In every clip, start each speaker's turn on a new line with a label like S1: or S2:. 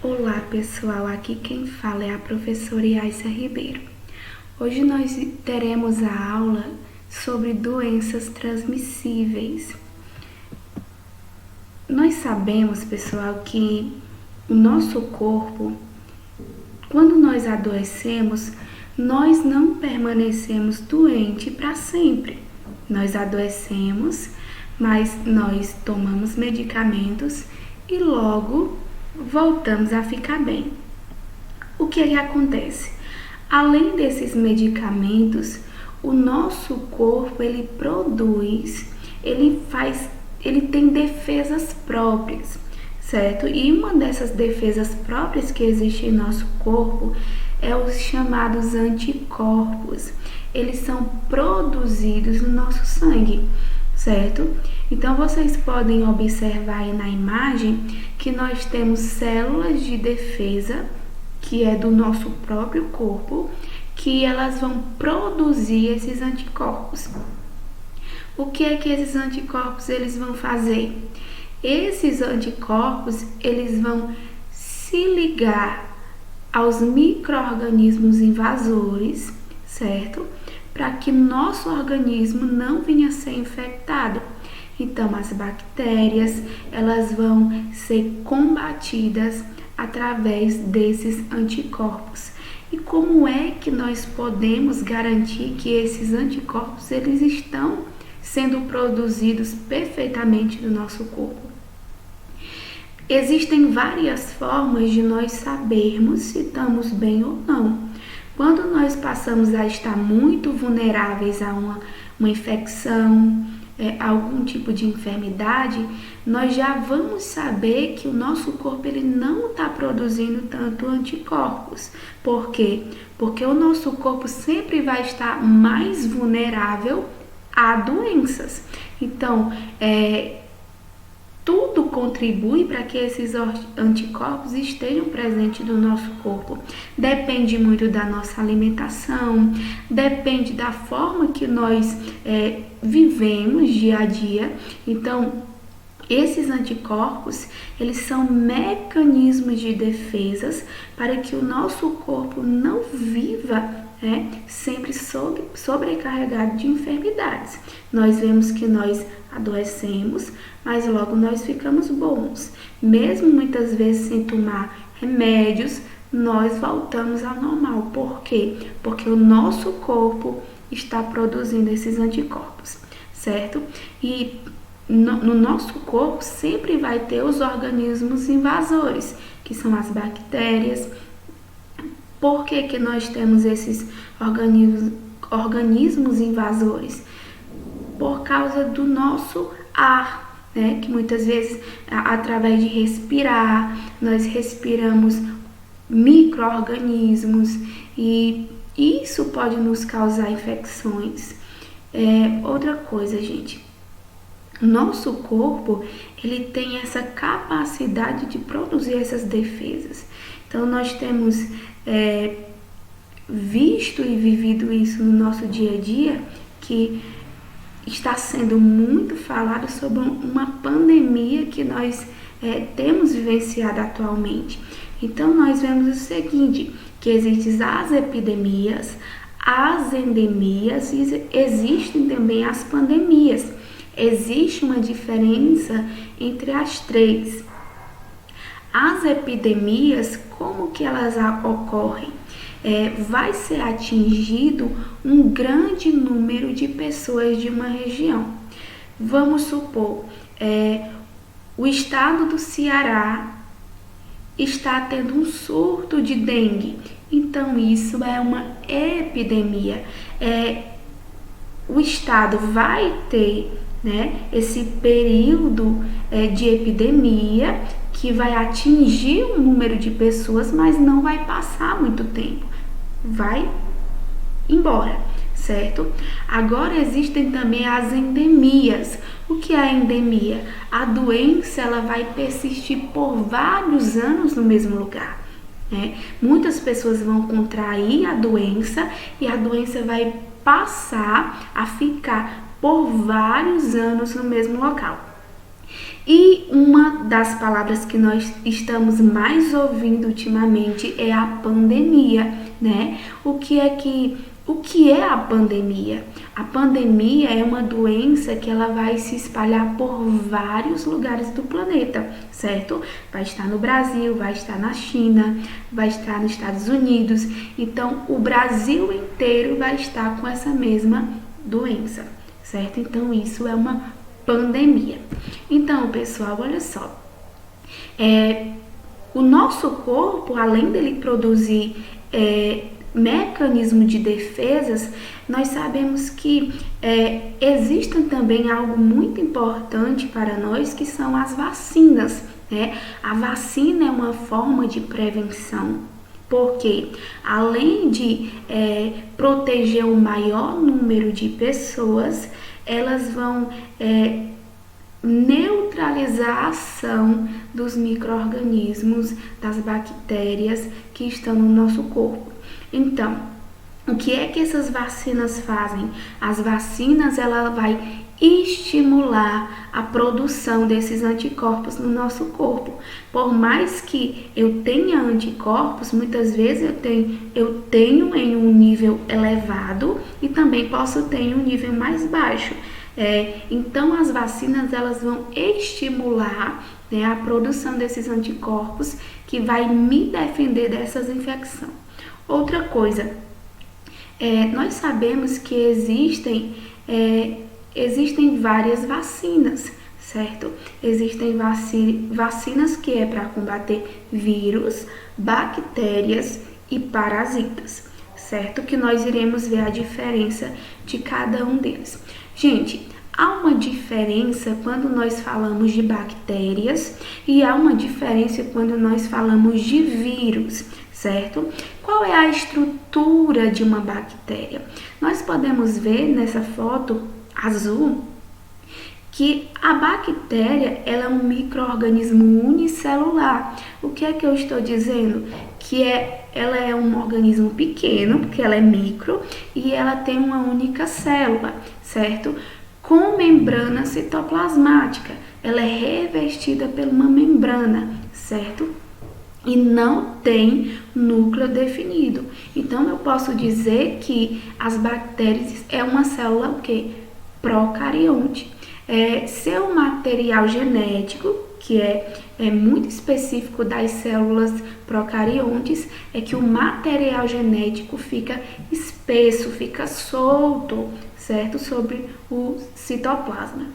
S1: Olá pessoal, aqui quem fala é a professora Yaissa Ribeiro. Hoje nós teremos a aula sobre doenças transmissíveis. Nós sabemos, pessoal, que o nosso corpo, quando nós adoecemos, nós não permanecemos doentes para sempre. Nós adoecemos, mas nós tomamos medicamentos e logo voltamos a ficar bem. O que acontece? Além desses medicamentos, o nosso corpo ele tem defesas próprias, certo? E uma dessas defesas próprias que existe em nosso corpo é os chamados anticorpos. Eles são produzidos no nosso sangue, certo? Então vocês podem observar aí na imagem que nós temos células de defesa, que é do nosso próprio corpo, que elas vão produzir esses anticorpos. O que é que esses anticorpos eles vão fazer? Esses anticorpos eles vão se ligar aos micro-organismos invasores, certo? Para que nosso organismo não venha a ser infectado. Então, as bactérias, elas vão ser combatidas através desses anticorpos. E como é que nós podemos garantir que esses anticorpos, eles estão sendo produzidos perfeitamente no nosso corpo? Existem várias formas de nós sabermos se estamos bem ou não. Quando nós passamos a estar muito vulneráveis a uma infecção, algum tipo de enfermidade, nós já vamos saber que o nosso corpo ele não está produzindo tanto anticorpos. Por quê? Porque o nosso corpo sempre vai estar mais vulnerável a doenças. Então, tudo contribui para que esses anticorpos estejam presentes no nosso corpo. Depende muito da nossa alimentação, depende da forma que nós vivemos dia a dia. Então, esses anticorpos, eles são mecanismos de defesas para que o nosso corpo não viva sempre sobrecarregado de enfermidades. Nós vemos que nós adoecemos, mas logo nós ficamos bons. Mesmo muitas vezes sem tomar remédios, nós voltamos ao normal. Por quê? Porque o nosso corpo está produzindo esses anticorpos, certo? E no nosso corpo sempre vai ter os organismos invasores, que são as bactérias. Por que nós temos esses organismos invasores? Por causa do nosso ar, que muitas vezes, através de respirar, nós respiramos micro-organismos e isso pode nos causar infecções. Outra coisa, gente, nosso corpo ele tem essa capacidade de produzir essas defesas. Então, nós temos visto e vivido isso no nosso dia a dia, que está sendo muito falado sobre uma pandemia que nós temos vivenciado atualmente. Então, nós vemos o seguinte, que existem as epidemias, as endemias e existem também as pandemias. Existe uma diferença entre as três. As epidemias, como que elas ocorrem? Vai ser atingido um grande número de pessoas de uma região. Vamos supor, o estado do Ceará está tendo um surto de dengue. Então, isso é uma epidemia. O estado vai ter esse período de epidemia que vai atingir um número de pessoas, mas não vai passar muito tempo, vai embora, certo? Agora existem também as endemias. O que é a endemia? A doença ela vai persistir por vários anos no mesmo lugar. Muitas pessoas vão contrair a doença e a doença vai passar a ficar por vários anos no mesmo local. E uma das palavras que nós estamos mais ouvindo ultimamente é a pandemia, né? O que é a pandemia? A pandemia é uma doença que ela vai se espalhar por vários lugares do planeta, certo? Vai estar no Brasil, vai estar na China, vai estar nos Estados Unidos. Então, o Brasil inteiro vai estar com essa mesma doença, certo? Então, isso é uma pandemia. Então, pessoal, olha só. O nosso corpo, além dele produzir mecanismo de defesas, nós sabemos que existem também algo muito importante para nós, que são as vacinas, né? A vacina é uma forma de prevenção, porque além de proteger o maior número de pessoas, elas vão neutralizar a ação dos micro-organismos, das bactérias que estão no nosso corpo. Então, o que é que essas vacinas fazem? As vacinas, ela vai estimular a produção desses anticorpos no nosso corpo. Por mais que eu tenha anticorpos, muitas vezes eu tenho em um nível elevado e também posso ter em um nível mais baixo. Então, as vacinas, elas vão estimular, né, a produção desses anticorpos que vai me defender dessas infecções. Outra coisa, nós sabemos que existem várias vacinas, certo? Existem vacinas que é para combater vírus, bactérias e parasitas, certo? Que nós iremos ver a diferença de cada um deles. Gente, há uma diferença quando nós falamos de bactérias e há uma diferença quando nós falamos de vírus, certo? Qual é a estrutura de uma bactéria? Nós podemos ver nessa foto azul que a bactéria, ela é um micro-organismo unicelular. O que é que eu estou dizendo? Que ela é um organismo pequeno, porque ela é micro, e ela tem uma única célula, certo? Com membrana citoplasmática. Ela é revestida por uma membrana, certo? E não tem núcleo definido. Então, eu posso dizer que as bactérias é uma célula o quê? Procarionte. Seu material genético, que é muito específico das células procariontes, é que o material genético fica espesso, fica solto, certo? Sobre o citoplasma.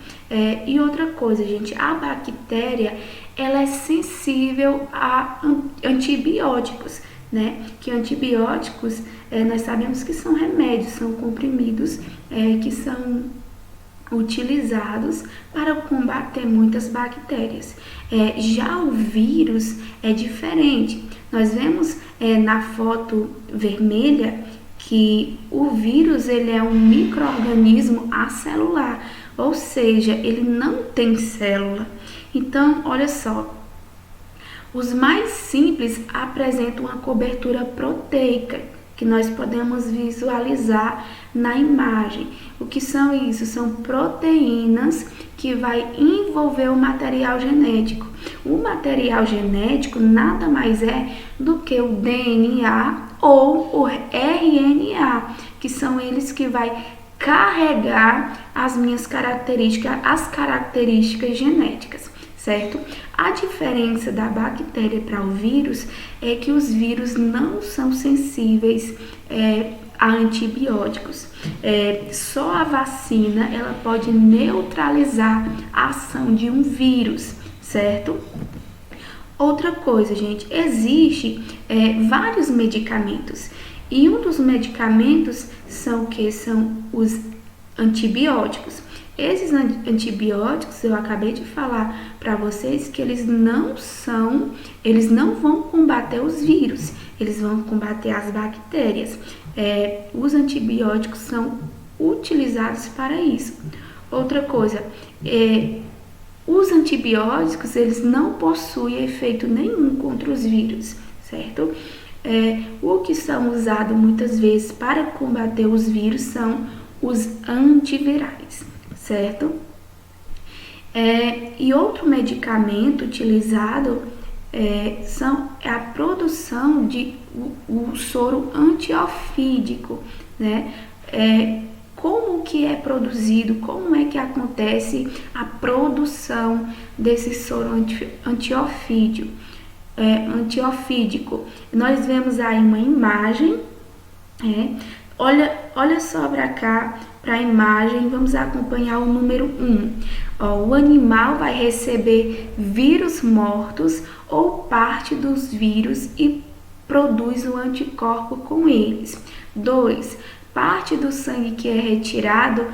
S1: E outra coisa, gente, a bactéria, ela é sensível a antibióticos, né? Que antibióticos, nós sabemos que são remédios, são comprimidos que são utilizados para combater muitas bactérias. Já o vírus é diferente. Nós vemos na foto vermelha que o vírus, ele é um micro-organismo acelular, ou seja, ele não tem célula. Então, olha só, os mais simples apresentam uma cobertura proteica, que nós podemos visualizar na imagem. O que são isso? São proteínas que vai envolver o material genético. O material genético nada mais é do que o DNA ou o RNA, que são eles que vai carregar as minhas características, as características genéticas, certo? A diferença da bactéria para o vírus é que os vírus não são sensíveis a antibióticos. Só a vacina, ela pode neutralizar a ação de um vírus, certo? Outra coisa, gente, existe vários medicamentos. E um dos medicamentos são os antibióticos. Esses antibióticos, eu acabei de falar para vocês que eles não vão combater os vírus, eles vão combater as bactérias. Os antibióticos são utilizados para isso. Outra coisa, os antibióticos, eles não possuem efeito nenhum contra os vírus, certo? O que são usados muitas vezes para combater os vírus são os antivirais, certo? E outro medicamento utilizado é a produção de o soro antiofídico, né? Como que é produzido, como é que acontece a produção desse soro antiofídico. Nós vemos aí uma imagem, olha só para cá, para a imagem, vamos acompanhar o número 1. O animal vai receber vírus mortos ou parte dos vírus e produz o anticorpo com eles. 2. Parte do sangue que é retirado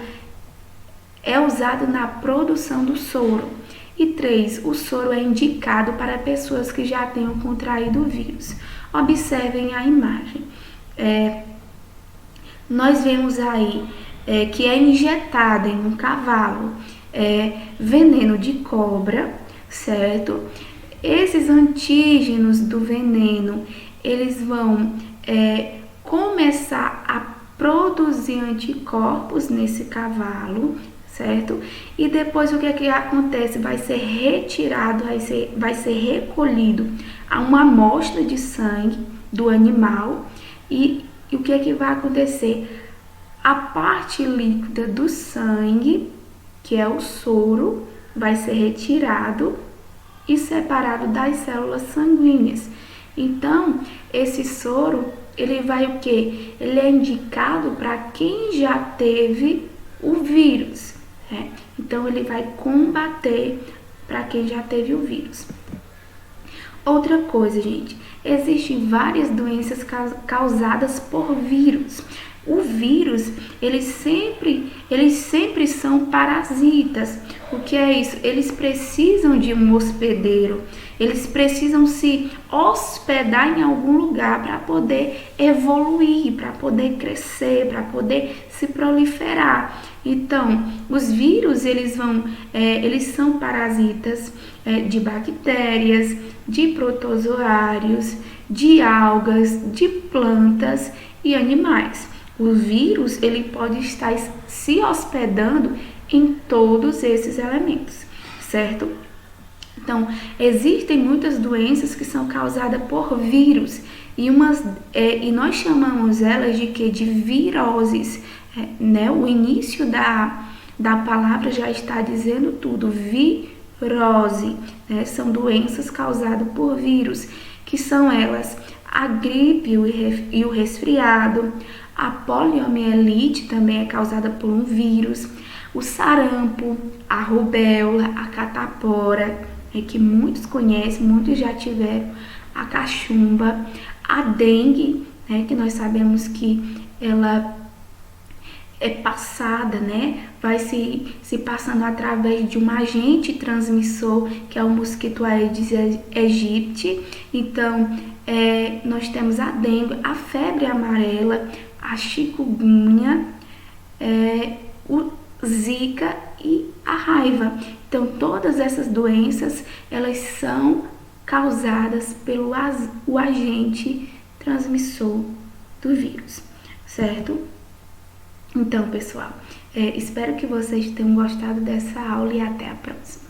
S1: é usado na produção do soro. E 3. O soro é indicado para pessoas que já tenham contraído o vírus. Observem a imagem. Nós vemos aí que é injetado em um cavalo veneno de cobra, certo? Esses antígenos do veneno, eles vão começar a produzir anticorpos nesse cavalo, certo? E depois o que acontece? Vai ser retirado, vai ser recolhido a uma amostra de sangue do animal e o que vai acontecer? A parte líquida do sangue, que é o soro, vai ser retirado e separado das células sanguíneas. Então, esse soro, ele vai o quê? Ele é indicado para quem já teve o vírus. Então, ele vai combater para quem já teve o vírus. Outra coisa, gente, existem várias doenças causadas por vírus. O vírus, eles sempre são parasitas. O que é isso? Eles precisam de um hospedeiro. Eles precisam se hospedar em algum lugar para poder evoluir, para poder crescer, para poder se proliferar. Então, os vírus, eles são parasitas de bactérias, de protozoários, de algas, de plantas e animais. O vírus, ele pode estar se hospedando em todos esses elementos, certo? Então, existem muitas doenças que são causadas por vírus e nós chamamos elas de quê? De viroses, né? O início da palavra já está dizendo tudo, virose, né? São doenças causadas por vírus, que são elas a gripe e o resfriado. A poliomielite também é causada por um vírus, o sarampo, a rubéola, a catapora, que muitos conhecem, muitos já tiveram, a cachumba, a dengue, que nós sabemos que ela é passada, vai se passando através de um agente transmissor, que é o mosquito Aedes aegypti. Então, nós temos a dengue, a febre amarela, a chikungunya, o zika e a raiva. Então, todas essas doenças, elas são causadas pelo o agente transmissor do vírus, certo? Então, pessoal, espero que vocês tenham gostado dessa aula e até a próxima.